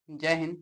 जय हिंद।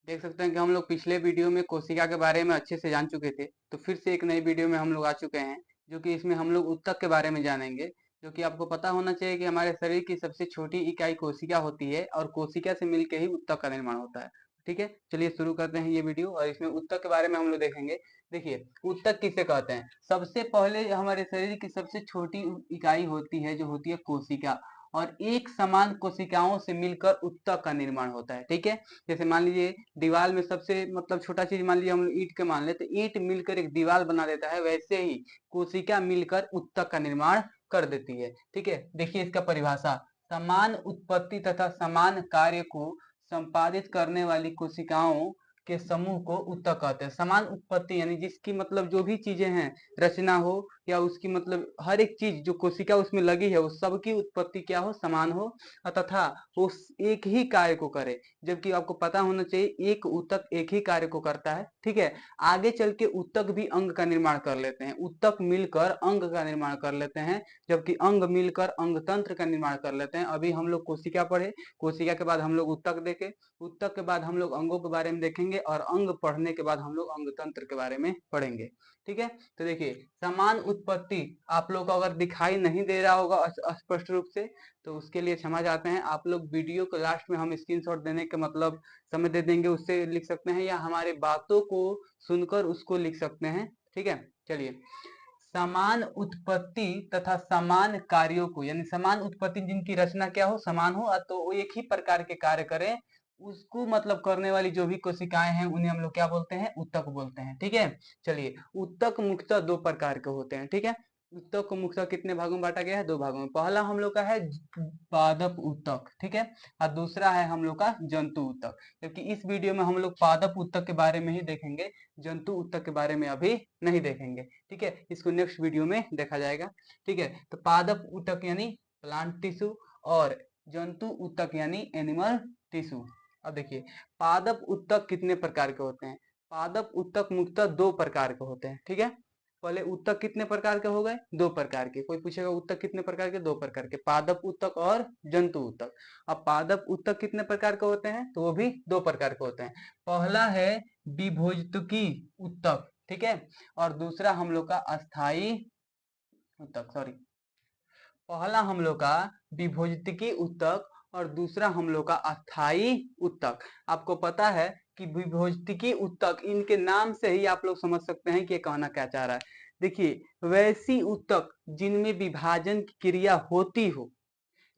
देख सकते हैं कि हम लोग पिछले वीडियो में कोशिका के बारे में अच्छे से जान चुके थे। तो फिर से एक नई वीडियो में हम लोग आ चुके हैं, जो कि इसमें हम लोग ऊतक के बारे में जानेंगे। जो कि आपको पता होना चाहिए कि हमारे शरीर की सबसे छोटी इकाई कोशिका होती है और कोशिका से मिलकर ही ऊतक का निर्माण होता है। ठीक है, चलिए शुरू करते हैं ये वीडियो और इसमें ऊतक के बारे में हम लोग देखेंगे। देखिए, ऊतक किसे कहते हैं। सबसे पहले हमारे शरीर की सबसे छोटी इकाई होती है, जो होती है कोशिका। और एक समान कोशिकाओं से मिलकर ऊतक का निर्माण होता है। ठीक है, जैसे मान लीजिए दीवार में सबसे मतलब छोटा चीज मान लीजिए हम लोग ईंट के मान ले, तो ईंट मिलकर एक दीवार बना देता है, वैसे ही कोशिका मिलकर ऊतक का निर्माण कर देती है। ठीक है, देखिए इसका परिभाषा। समान उत्पत्ति तथा समान कार्य को संपादित करने वाली कोशिकाओं के समूह को ऊतक कहते हैं। समान उत्पत्ति यानी जिसकी मतलब जो भी चीजें हैं, रचना हो या उसकी मतलब हर एक चीज जो कोशिका उसमें लगी है, उस सब की उत्पत्ति क्या हो, समान हो तथा वो एक ही कार्य को करे। जबकि आपको पता होना चाहिए एक ऊतक एक ही कार्य को करता है। ठीक है, आगे चल के ऊतक भी अंग का निर्माण कर लेते हैं, ऊतक मिलकर अंग का निर्माण कर लेते हैं, जबकि अंग मिलकर अंग तंत्र का निर्माण कर लेते हैं। अभी हम लोग कोशिका पढ़े, कोशिका के बाद हम लोग ऊतक देखे, ऊतक के बाद हम लोग अंगों के बारे में देखेंगे और अंग पढ़ने के बाद हम लोग अंग तंत्र के बारे में पढ़ेंगे। ठीक है, तो देखिए समान उत्पत्ति आप लोग को अगर दिखाई नहीं दे रहा होगा स्पष्ट रूप से, तो उसके लिए क्षमा चाहते हैं। आप लोग वीडियो को लास्ट में हम स्क्रीनशॉट देने के मतलब समय दे देंगे, उससे लिख सकते हैं या हमारे बातों को सुनकर उसको लिख सकते हैं। ठीक है, चलिए। समान उत्पत्ति तथा समान कार्यों को, यानी समान उत्पत्ति जिनकी रचना क्या हो, समान हो, तो वो एक ही प्रकार के कार्य करें, उसको मतलब करने वाली जो भी कोशिकाएं हैं उन्हें हम लोग क्या बोलते हैं, ऊतक बोलते हैं। ठीक है, चलिए। ऊतक मुख्यतः दो प्रकार के होते हैं। ठीक है, ऊतक को मुख्यतः कितने भागों में बांटा गया है, दो भागों में। पहला हम लोग का है पादप ऊतक, ठीक है, और दूसरा है हम लोग का जंतु ऊतक। जबकि इस वीडियो में हम लोग पादप ऊतक के बारे में ही देखेंगे, जंतु ऊतक के बारे में अभी नहीं देखेंगे। ठीक है, इसको नेक्स्ट वीडियो में देखा जाएगा। ठीक है, तो पादप ऊतक यानी प्लांट टिश्यू और जंतु ऊतक यानी एनिमल टिश्यू। अब देखिए पादप ऊतक कितने प्रकार के होते हैं। पादप ऊतक मुख्यतः दो प्रकार के होते हैं। ठीक है, पहले ऊतक कितने प्रकार के हो गए, दो प्रकार के। कोई पूछेगा ऊतक कितने प्रकार के, दो प्रकार के, पादप ऊतक और जंतु ऊतक। अब पादप ऊतक कितने प्रकार के होते हैं, तो वो भी दो प्रकार के होते हैं। पहला है विभोजतकी ऊतक, ठीक है, और दूसरा हम लोग का अस्थाई ऊतक, सॉरी, पहला हम लोग का विभोजतकी ऊतक और दूसरा हम लोग का अस्थाई ऊतक। आपको पता है कि विभोजतकी ऊतक, इनके नाम से ही आप लोग समझ सकते हैं कि ये कहना क्या चाह रहा है। देखिए, वैसी ऊतक जिनमें विभाजन की क्रिया होती हो,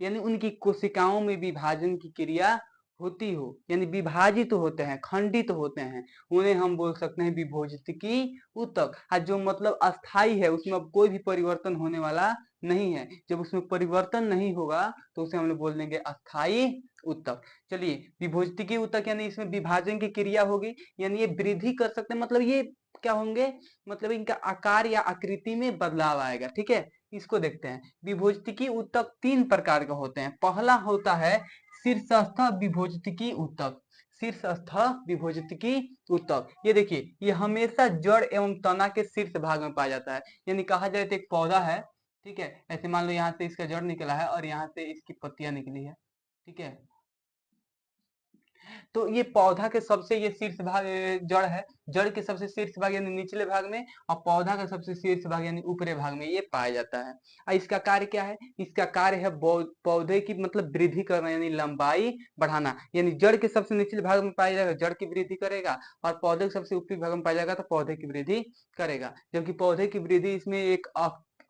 यानी उनकी कोशिकाओं में विभाजन की क्रिया होती हो, यानी विभाजित होते हैं, खंडित होते हैं, उन्हें हम बोल सकते हैं विभोजितकी ऊतक। जो मतलब अस्थाई है, उसमें अब कोई भी परिवर्तन होने वाला नहीं है। जब उसमें परिवर्तन नहीं होगा तो उसे हम लोग बोल देंगे अस्थाई ऊतक। चलिए, विभोजितकी ऊतक यानी इसमें विभाजन की क्रिया होगी, यानी ये वृद्धि कर सकते हैं, मतलब ये क्या होंगे, मतलब इनका आकार या आकृति में बदलाव आएगा। ठीक है, इसको देखते हैं। विभोजितकी ऊतक तीन प्रकार के होते हैं। पहला होता है शीर्षस्थ विभोजितकी ऊतक। शीर्षस्थ विभोजितकी ऊतक, ये देखिए, ये हमेशा जड़ एवं तना के शीर्ष भाग में पाया जाता है। यानी कहा जाए तो एक पौधा है, ठीक है, ऐसे मान लो यहाँ से इसका जड़ निकला है और यहाँ से इसकी पत्तियां निकली है। ठीक है, तो ये पौधा के सबसे ये शीर्ष भाग जड़ है, जड़ के सबसे शीर्ष भाग यानी निचले भाग में, और पौधा का सबसे शीर्ष भाग यानी ऊपरी भाग में ये पाया जाता है। और इसका कार्य क्या है, इसका कार्य है पौधे की मतलब वृद्धि करना, यानी लंबाई बढ़ाना। यानी जड़ के सबसे निचले भाग में पाया जाएगा, जड़ की वृद्धि करेगा, और पौधे के सबसे ऊपरी भाग में पाया जाएगा तो पौधे की वृद्धि करेगा। जबकि पौधे की वृद्धि इसमें एक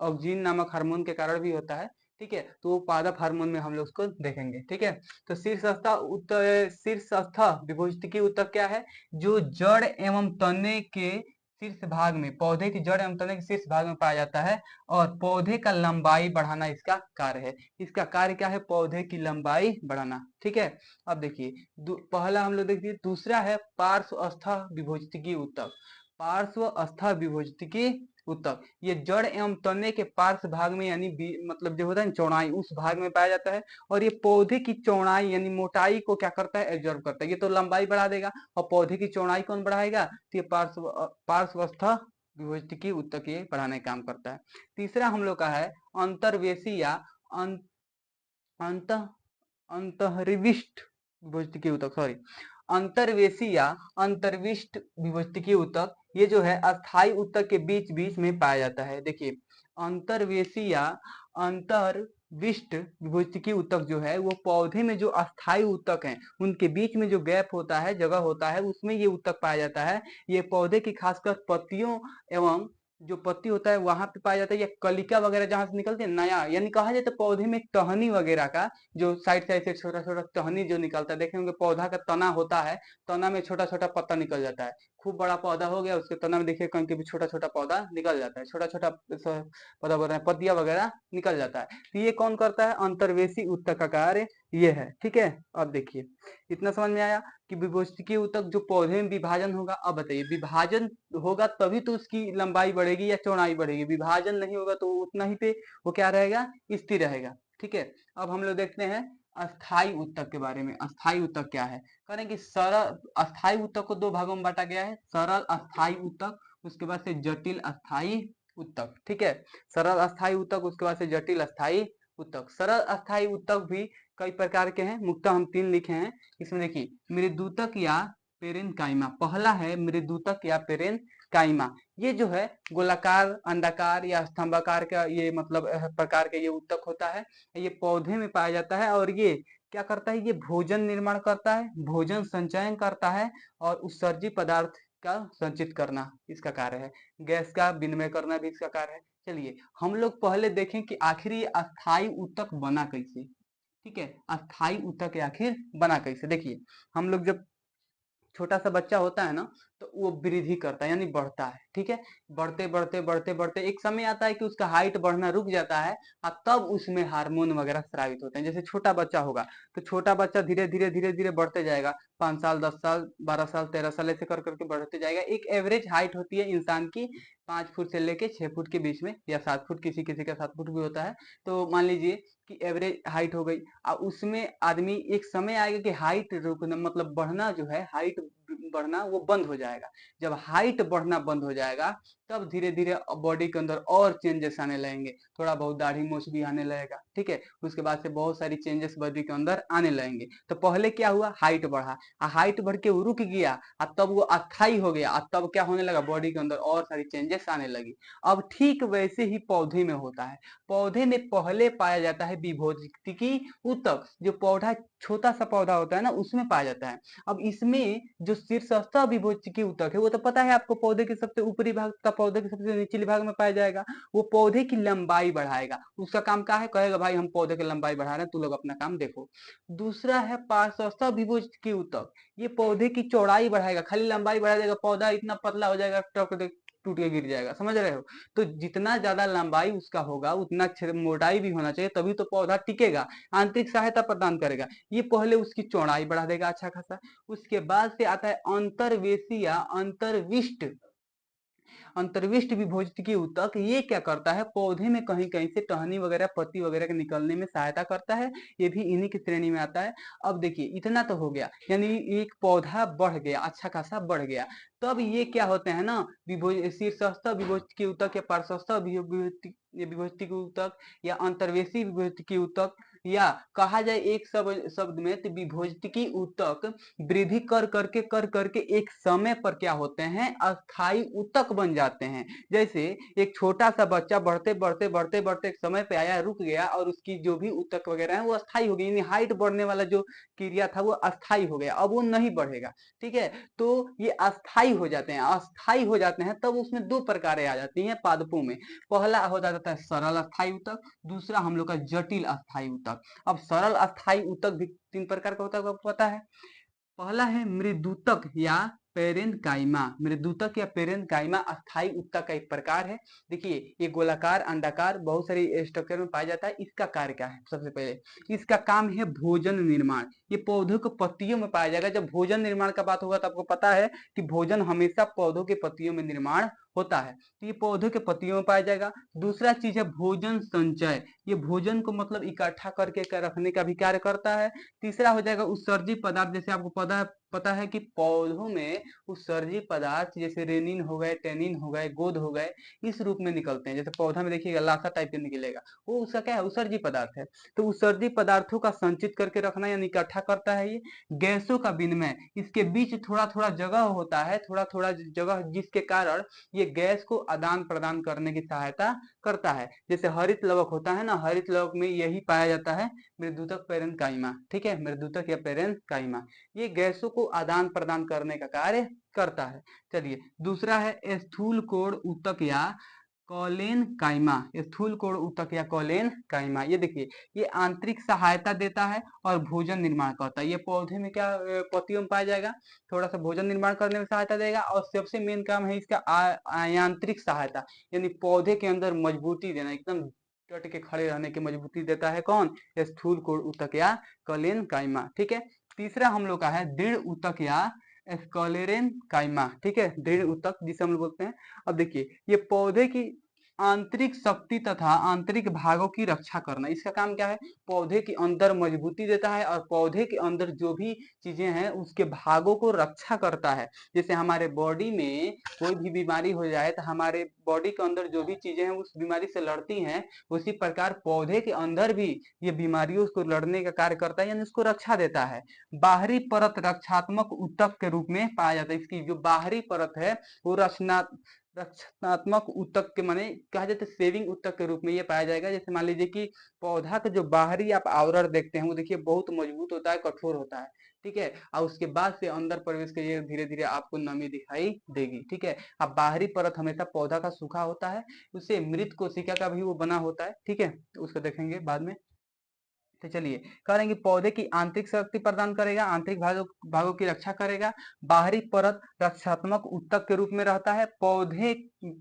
ऑक्जीन नामक हार्मोन के कारण भी होता है। ठीक है, तो वो पादप हार्मोन में हम लोग उसको देखेंगे। ठीक है, तो शीर्षस्थ विभोजितकी ऊतक क्या है, जो जड़ एवं तने के शीर्ष भाग में, पौधे की जड़ एवं तने के शीर्ष भाग में पाया जाता है, और पौधे का लंबाई बढ़ाना इसका कार्य है। इसका कार्य क्या है, पौधे की लंबाई बढ़ाना। ठीक है, अब देखिए पहला हम लोग देखिए, दूसरा है पार्श्वस्थ विभोजितकी ऊतक। पार्श्वस्थ विभोजितकी ऊतक, ये जड़ एवं तने के पार्श्व भाग में, यानी मतलब जो होता है चौड़ाई, उस भाग में पाया जाता है, और ये पौधे की चौड़ाई यानी मोटाई को क्या करता है, एब्जॉर्ब करता है। ये तो लंबाई बढ़ा देगा, और पौधे की चौड़ाई कौन बढ़ाएगा, तो ये पार्श्वस्थ विभोजितकी ऊतक ये बढ़ाने का काम करता है। तीसरा हम लोग का है अंतर्वेशी या अंत अंतःरिविष्ट विभोजकी ऊतक, सॉरी, अंतर्वेशी या अंतर्विष्ट विभोजकी ऊतक, ये जो है अस्थाई ऊतक के बीच बीच में पाया जाता है। देखिए, अंतर्वेशी या अंतर्विष्ट विभोजकी ऊतक जो है वो पौधे में जो अस्थाई ऊतक हैं उनके बीच में जो गैप होता है, जगह होता है, उसमें ये ऊतक पाया जाता है। ये पौधे की खासकर पत्तियों एवं जो पत्ती होता है वहां पे पाया जाता है, या कलिका वगैरह जहां से निकलते हैं नया, यानी कहा जाए तो पौधे में टहनी वगैरह का जो साइड साइड से छोटा छोटा टहनी जो निकलता है, देखेंगे पौधा का तना होता है, तना में छोटा छोटा पत्ता निकल जाता है। खूब बड़ा पौधा हो गया, उसके तना में देखिए कहीं भी छोटा छोटा पौधा निकल जाता है, छोटा छोटा पौधा बोल रहे हैं, पत्तियां वगैरह निकल जाता है। तो ये कौन करता है? अंतर्वेशी ऊतक का कार्य ये है। ठीक है, अब देखिए इतना समझ में आया कि विभोजकी ऊतक जो पौधे में विभाजन होगा। अब बताइए, विभाजन होगा तभी तो उसकी लंबाई बढ़ेगी या चौड़ाई बढ़ेगी, विभाजन नहीं होगा तो उतना ही पे वो क्या रहेगा? स्थिर रहेगा। ठीक है, अब हम लोग देखते हैं अस्थाई ऊतक के बारे में। अस्थाई ऊतक क्या है? करें कि सरल अस्थाई ऊतक को दो भागों में बांटा गया है, सरल अस्थाई ऊतक, उसके बाद से जटिल अस्थाई ऊतक। ठीक है, सरल अस्थाई ऊतक, उसके बाद से जटिल अस्थाई ऊतक। सरल अस्थाई ऊतक भी कई प्रकार के हैं, मुख्यतः हम 3 लिखे हैं। इसमें देखिए, मृदूतक या पेरेनकाइमा, पहला है मृदूतक या पेरेनकाइमा। ये जो है गोलाकार, अंडाकार या स्तंभाकार का ये मतलब प्रकार का ये ऊतक होता है। ये पौधे में पाया जाता है और ये क्या करता है? ये भोजन निर्माण करता है, भोजन संचयन करता है और उत्सर्जी पदार्थ का संचित करना इसका कार्य है, गैस का विनिमय करना भी इसका कार्य है। चलिए हम लोग पहले देखें कि आखिर ये अस्थाई ऊतक बना कैसे। ठीक है, अस्थाई ऊतक आखिर बना कैसे? देखिए, हम लोग जब छोटा सा बच्चा होता है ना, तो वो वृद्धि करता है यानी बढ़ता है। ठीक है, बढ़ते बढ़ते बढ़ते बढ़ते एक समय आता है कि उसका हाइट बढ़ना रुक जाता है और तब उसमें हार्मोन वगैरह स्रावित होते हैं। जैसे छोटा बच्चा होगा तो छोटा बच्चा धीरे धीरे धीरे धीरे बढ़ते जाएगा, 5 साल, 10 साल, 12 साल, 13 साल ऐसे कर करके बढ़ते जाएगा। एक एवरेज हाइट होती है इंसान की 5 फुट से लेके 6 फुट के बीच में, या 7 फुट, किसी किसी का 7 फुट भी होता है। तो मान लीजिए कि एवरेज हाइट हो गई, और उसमें आदमी एक समय आएगा कि हाइट रुकना मतलब बढ़ना जो है, हाइट बढ़ना वो बंद हो जाएगा। जब हाइट बढ़ना बंद हो जाएगा तब धीरे धीरे बॉडी के अंदर और चेंजेस आने लगेंगे, थोड़ा बहुत दाढ़ी मूछ भी आने लगेगा। ठीक है, उसके बाद से बहुत सारी चेंजेस बॉडी के अंदर आने लगेंगे। तो पहले क्या हुआ? हाइट बढ़ा, हाइट बढ़ के वो रुक गया, और तब वो अस्थाई हो गया, और तब क्या होने लगा? बॉडी के अंदर और सारी चेंजेस आने लगी। अब ठीक वैसे ही पौधे में होता है। पौधे में पहले पाया जाता है विभोजकी ऊतक, जो पौधा छोटा सा पौधा होता है ना उसमें पाया जाता है। अब इसमें जो शीर्षस्थ विभोजकी ऊतक है वो तो पता है आपको, पौधे के सबसे ऊपरी भाग का पौधे के सबसे निचले भाग में पाया जाएगा। वो पौधे की लंबाई बढ़ाएगा, उसका काम क्या है? कहेगा भाई हम पौधे की लंबाई बढ़ा रहे हैं, तू लोग अपना काम देखो। दूसरा है पार्श्वस्थ विभोजकी ऊतक, ये पौधे की चौड़ाई बढ़ाएगा, खाली लंबाई बढ़ा देगा, पौधा इतना पतला हो जाएगा टूट के गिर जाएगा। समझ रहे हो? तो जितना ज्यादा लंबाई उसका होगा उतना मोटाई भी होना चाहिए, तभी तो पौधा टिकेगा, आंतरिक सहायता प्रदान करेगा। ये पहले उसकी चौड़ाई बढ़ा देगा अच्छा खासा। उसके बाद से आता है अंतर्वेशी या अंतर्विष्ट, अंतर्विष्ट विभोजकी ऊतक। ये क्या करता है? पौधे में कहीं कहीं से टहनी वगैरह, पत्ती वगैरह के निकलने में सहायता करता है, ये भी इन्हीं की श्रेणी में आता है। अब देखिए इतना तो हो गया, यानी एक पौधा बढ़ गया, अच्छा खासा बढ़ गया। तब ये क्या होते हैं ना, शीर्षस्थ विभोजकी ऊतक या पार्श्वस्थ विभोजकी ऊतक या अंतर्वेशी विभोजकी ऊतक, या कहा जाए एक शब्द में तो विभोजकी ऊतक वृद्धि कर करके एक समय पर क्या होते हैं? अस्थाई ऊतक बन जाते हैं। जैसे एक छोटा सा बच्चा बढ़ते बढ़ते बढ़ते बढ़ते एक समय पे आया, रुक गया, और उसकी जो भी ऊतक वगैरह है वो अस्थाई हो गई, यानी हाइट बढ़ने वाला जो क्रिया था वो अस्थाई हो गया, अब वो नहीं बढ़ेगा। ठीक है, तो ये अस्थाई हो जाते हैं। अस्थाई हो जाते हैं तब उसमें दो प्रकारें आ जाती हैं पादपों में। पहला हो जाता है सरल अस्थाई ऊतक, दूसरा हम लोग का जटिल अस्थाई ऊतक। अब सरल अस्थाई ऊतक भी 3 प्रकार का होता है, आपको पता है। पहला है मृदूतक या पेरेनकाइमा। मृदूतक या पेरेनकाइमा अस्थाई ऊतक का एक प्रकार है। देखिए ये गोलाकार, अंडाकार, बहुत सारी स्ट्रक्चर में पाया जाता है। इसका कार्य क्या है? सबसे पहले इसका काम है भोजन निर्माण। ये पौधों के पत्तियों में पाया जाएगा। जब भोजन निर्माण का बात होगा तो आपको पता है कि भोजन हमेशा पौधों के पत्तियों में निर्माण होता है, तो ये पौधों के पत्तियों में पाया जाएगा। दूसरा चीज है भोजन संचय, ये भोजन को मतलब इकट्ठा करके रखने का भी कार्य करता है। तीसरा हो जाएगा उत्सर्जी पदार्थ, जैसे आपको पता है पता है कि पौधों में उत्सर्जी पदार्थ जैसे रेनिन हो गए, टेनिन हो गए, गोद हो गए, इस रूप में निकलते हैं। जैसे पौधा में देखिएगा लासा टाइप के निकलेगा, वो उसका क्या है, उत्सर्जी पदार्थ है। तो उत्सर्जी पदार्थों का संचित करके रखना यानी इकट्ठा करता है ये। गैसों का विनिमय, इसके बीच थोड़ा थोड़ा जगह होता है, थोड़ा थोड़ा जगह, जिसके कारण ये गैस को आदान प्रदान करने की सहायता करता है। जैसे हरित लवक होता है ना, हरित लवक में यही पाया जाता है, मृदुतक पेरेन्काइमा। ठीक है, मृदुतक या पेरेन्काइमा ये गैसों को आदान प्रदान करने का कार्य करता है। चलिए, दूसरा है स्थूल कोण ऊतक या कॉलेन काइमा। स्थूल कोण ऊतक या कॉलेन काइमा, ये देखिए, ये आंतरिक सहायता देता है और भोजन निर्माण करता है। ये पौधे में क्या पत्तियों में पाया जाएगा, थोड़ा सा भोजन निर्माण करने में सहायता देगा, और सबसे मेन काम है इसका आयांत्रिक सहायता, यानी पौधे के अंदर मजबूती देना, एकदम डट के खड़े रहने की मजबूती देता है कौन, स्थूल कोण ऊतक या कॉलेन काइमा। ठीक है, तीसरा हम लोग का है दृढ़ ऊतक या स्क्लेरेन काइमा। ठीक है, दृढ़ ऊतक जिसे हम लोग बोलते हैं। अब देखिए, ये पौधे की आंतरिक शक्ति तथा आंतरिक भागों की रक्षा करना, इसका काम क्या है, पौधे के अंदर मजबूती देता है और पौधे के अंदर जो भी चीजें हैं उसके भागों को रक्षा करता है। जैसे हमारे बॉडी में कोई भी बीमारी हो जाए तो हमारे बॉडी के अंदर जो भी चीजें हैं उस बीमारी से लड़ती हैं, उसी प्रकार पौधे के अंदर भी ये बीमारियों को लड़ने का कार्य करता है, यानी उसको रक्षा देता है। बाहरी परत रक्षात्मक ऊतक के रूप में पाया जाता है। इसकी जो बाहरी परत है वो रक्षणात्मक ऊतक के माने कहा जाता है सेविंग ऊतक के रूप में ये पाया जाएगा। जैसे मान लीजिए कि पौधा का जो बाहरी आप आवरण देखते हैं वो देखिए बहुत मजबूत होता है, कठोर होता है। ठीक है, और उसके बाद से अंदर प्रवेश करिए, धीरे धीरे आपको नमी दिखाई देगी। ठीक है, अब बाहरी परत हमेशा पौधा का सूखा होता है, उससे मृत कोशिका का भी वो बना होता है। ठीक है, तो उसको देखेंगे बाद में। तो चलिए, कह रहे हैं कि पौधे की आंतरिक शक्ति प्रदान करेगा, आंतरिक भागों की रक्षा करेगा, बाहरी परत रक्षात्मक ऊतक के रूप में रहता है, पौधे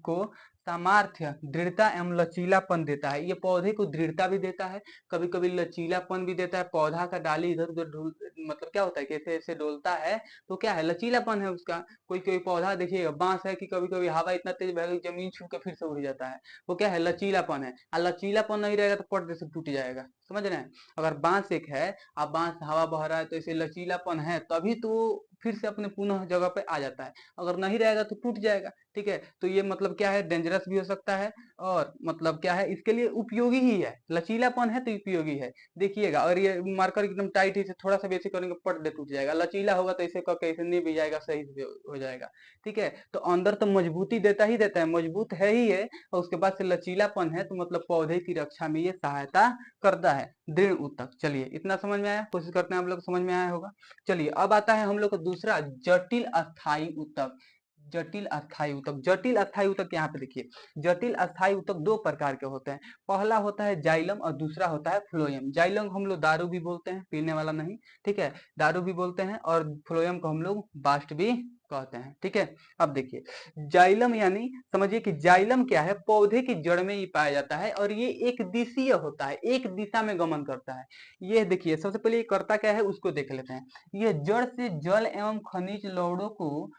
को सामर्थ्य, दृढ़ता एवं लचीलापन देता है। ये पौधे को दृढ़ता भी देता है, कभी कभी लचीलापन भी देता है। पौधा का डाली इधर उधर मतलब क्या होता है, कैसे ऐसे डोलता है तो क्या है, लचीलापन है उसका। कोई कोई पौधा देखिएगा, बांस है कि कभी कभी हवा इतना तेज बहेगा कि जमीन छू के फिर से उड़ जाता है, वो क्या है, लचीलापन है। और लचीलापन नहीं रहेगा तो पट से टूट जाएगा, समझ रहे हैं। अगर बांस एक है, अब बांस हवा बह रहा है तो इसे लचीलापन है, तभी तो फिर से अपने पुनः जगह पे आ जाता है, अगर नहीं रहेगा तो टूट जाएगा। ठीक है, तो ये मतलब क्या है, डेंजरस भी हो सकता है, और मतलब क्या है, इसके लिए उपयोगी ही है। लचीलापन है तो उपयोगी है। देखिएगा, अगर ये मार्कर एकदम टाइट है, इसे थोड़ा सा बेसिक करेंगे पट दे टूट जाएगा, लचीला होगा तो इसे करके इसे नहीं भी जाएगा, सही से हो जाएगा। ठीक है, तो अंदर तो मजबूती देता ही देता है, मजबूत है ही है, और उसके बाद से लचीलापन है, तो मतलब पौधे की रक्षा में ये सहायता करता है, दृढ़ ऊतक। चलिए, इतना समझ में आया, कोशिश करते हैं आप लोग समझ में आया होगा। चलिए, अब आता है हम लोग का दूसरा, जटिल अस्थाई ऊतक। जटिल अस्थाई ऊतक, जटिल अस्थाई ऊतक यहाँ पे देखिए, जटिल अस्थाई ऊतक दो प्रकार के होते हैं। पहला होता है जाइलम और दूसरा होता है फ्लोएम। जाइलम को हम लोग दारू भी बोलते हैं, पीने वाला नहीं। ठीक है, दारू भी बोलते हैं, और फ्लोएम को हम लोग बास्ट भी कहते हैं। ठीक है, अब देखिए, जाइलम यानी समझिए कि जाइलम क्या है, पौधे की जड़ में ही पाया जाता है, और ये एक दिशीय होता है, एक दिशा में गमन करता है। ये देखिए, सबसे पहले ये करता क्या है उसको देख लेते हैं। ये जड़ से जल एवं खनिज लवणों को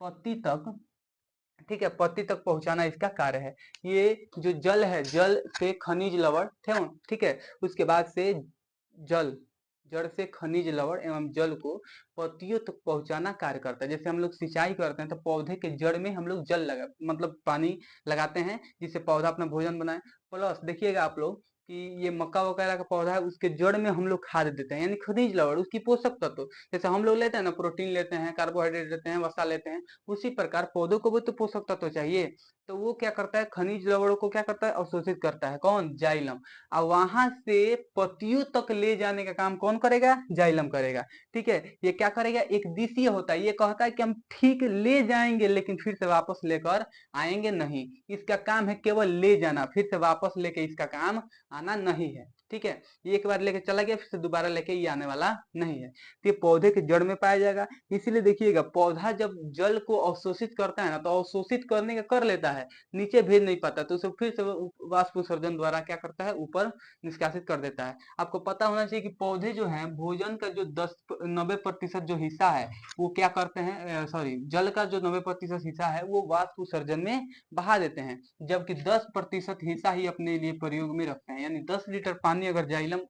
पत्ती तक, ठीक है, पत्ती तक पहुंचाना इसका कार्य है। ये जो जल है, जल से खनिज लवण थे, ठीक है, उसके बाद से जल, जड़ से खनिज लवण एवं जल को पत्तियों तक पहुंचाना कार्य करता है। जैसे हम लोग सिंचाई करते हैं तो पौधे के जड़ में हम लोग जल लगा मतलब पानी लगाते हैं, जिससे पौधा अपना भोजन बनाए। प्लस देखिएगा आप लोग कि ये मक्का वगैरह का पौधा है, उसके जड़ में हम लोग खाद देते हैं, यानी खनिज लवण, उसकी पोषक तत्व। जैसे हम लोग लेते हैं ना, प्रोटीन लेते हैं, कार्बोहाइड्रेट लेते हैं, वसा लेते हैं, उसी प्रकार पौधों को भी तो पोषक तत्व चाहिए। तो वो क्या करता है, खनिज लवणों को क्या करता है, अवशोषित करता है, कौन, जाइलम। और वहां से पत्तियों तक ले जाने का काम कौन करेगा, जाइलम करेगा। ठीक है, ये क्या करेगा, एक दिशीय होता है, ये कहता है कि हम ठीक ले जाएंगे लेकिन फिर से वापस लेकर आएंगे नहीं। इसका काम है केवल ले जाना, फिर से वापस लेके इसका काम आना नहीं है। ठीक है, एक बार लेके चला गया, फिर से दोबारा लेके ये आने वाला नहीं है। तो ये पौधे के जड़ में पाया जाएगा। इसीलिए देखिएगा, पौधा जब जल को अवशोषित करता है ना, तो अवशोषित करने का कर लेता है, नीचे भेज नहीं पाता, तो उसे फिर से वाष्प उत्सर्जन द्वारा क्या करता है, ऊपर निष्कासित कर देता है। आपको पता होना चाहिए कि पौधे जो हैं, भोजन का जो 90% जो हिस्सा है वो क्या करते हैं, सॉरी, जल का जो 90% हिस्सा है वो वाष्प उत्सर्जन में बहा देते हैं, जबकि 10% हिस्सा ही अपने लिए प्रयोग में रखते हैं। यानी 10 लीटर पानी अगर जाइलम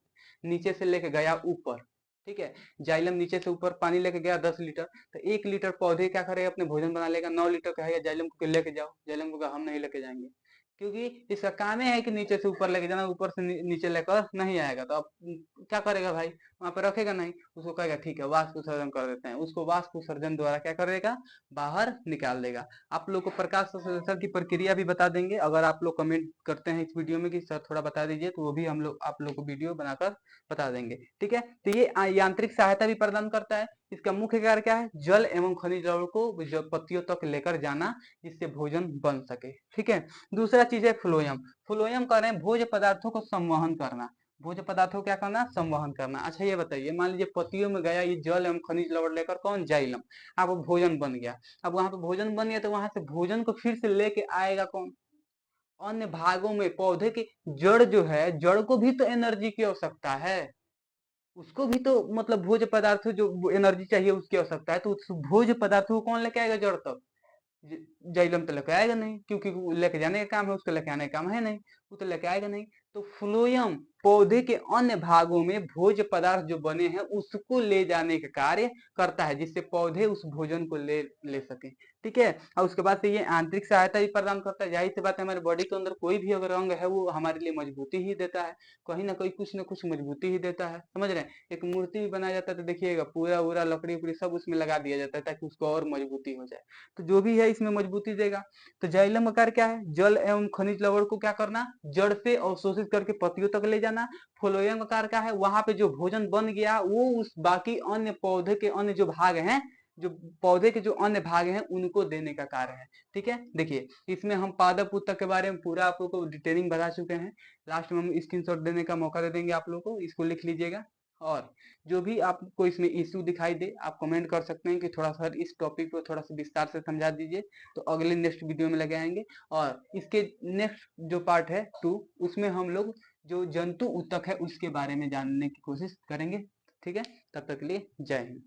नीचे से लेके गया ऊपर, ठीक है। जाइलम नीचे से ऊपर पानी लेके गया 10 लीटर, तो 1 लीटर पौधे क्या करेगा, अपने भोजन बना लेगा। 9 लीटर कहेगा जाइलम को लेके जाओ, जाइलम को कहा हम नहीं लेके जाएंगे, क्योंकि इसका काम ही है कि नीचे से ऊपर लेके जाना, ऊपर से नीचे लेकर नहीं आएगा। तो अब क्या करेगा भाई, वहां पे रखेगा नहीं, उसको कहेगा ठीक है वाष्प उत्सर्जन कर देते हैं, उसको वाष्प उत्सर्जन द्वारा क्या करेगा, बाहर निकाल देगा। आप लोग को प्रकाश संश्लेषण की प्रक्रिया भी बता देंगे, अगर आप लोग कमेंट करते हैं इस वीडियो में कि सर थोड़ा बता दीजिए, तो वो भी हम लोग आप लोग को वीडियो बनाकर बता देंगे। ठीक है, तो ये यांत्रिक सहायता भी प्रदान करता है। इसका मुख्य कार्य क्या है, जल एवं खनिज लवण को पत्तियों तक लेकर जाना, जिससे भोजन बन सके। ठीक है, दूसरा चीज है फ्लोएम। फ्लोएम कर रहे हैं भोज्य पदार्थों को संवहन करना। भोज्य पदार्थों को क्या करना, संवहन करना। अच्छा ये बताइए, मान लीजिए पत्तियों में गया ये जल एवं खनिज लवण लेकर, कौन, जाइलम। अब वो भोजन बन गया। अब वहां पे भोजन बन गया, तो वहां से भोजन को फिर से लेके आएगा कौन, अन्य भागों में। पौधे की जड़ जो है, जड़ को भी तो एनर्जी की आवश्यकता है, उसको भी तो मतलब भोज्य पदार्थ जो एनर्जी चाहिए उसकी आवश्यकता है। तो उस भोज्य पदार्थों को कौन लेके आएगा जड़ तक, जाइलम तो लेके आएगा नहीं, क्योंकि वो लेके जाने का काम है, उसको लेके आने का काम है नहीं, वो तो लेके आएगा नहीं। तो फ्लोएम पौधे के अन्य भागों में भोज्य पदार्थ जो बने हैं उसको ले जाने का कार्य करता है, जिससे पौधे उस भोजन को ले ले सके। ठीक है, और उसके बाद से ये आंतरिक सहायता भी प्रदान करता है। जाहिर सी बात है, हमारे बॉडी के अंदर कोई भी अगर अंग है वो हमारे लिए मजबूती ही देता है, कहीं ना कुछ मजबूती ही देता है, समझ रहे हैं। एक मूर्ति भी बनाया जाता है तो देखिएगा पूरा पूरा लकड़ी उकड़ी सब उसमें लगा दिया जाता है ताकि उसको और मजबूती हो जाए। तो जो भी है इसमें मजबूती देगा। तो जाइलम का कार्य क्या है, जल एवं खनिज लवण को क्या करना, जड़ से अवशोषित करके पत्तियों तक ले जाना। फ्लोएम का कार्य क्या है, वहां पे जो भोजन बन गया वो उस बाकी अन्य पौधे के अन्य जो भाग हैं, जो पौधे के जो अन्य भाग हैं उनको देने का कार्य है। ठीक है, देखिए इसमें हम पादप उत्तक के बारे में पूरा आप लोग को डिटेलिंग बता चुके हैं। लास्ट में हम स्क्रीनशॉट देने का मौका दे देंगे आप लोग को, इसको लिख लीजिएगा। और जो भी आपको इसमें इश्यू दिखाई दे आप कमेंट कर सकते हैं कि थोड़ा सा इस टॉपिक को थोड़ा सा विस्तार से समझा दीजिए, तो अगले नेक्स्ट वीडियो में लगे आएंगे। और इसके नेक्स्ट जो पार्ट है 2, उसमें हम लोग जो जंतु ऊतक है उसके बारे में जानने की कोशिश करेंगे। ठीक है, तब तक के लिए जय हिंद।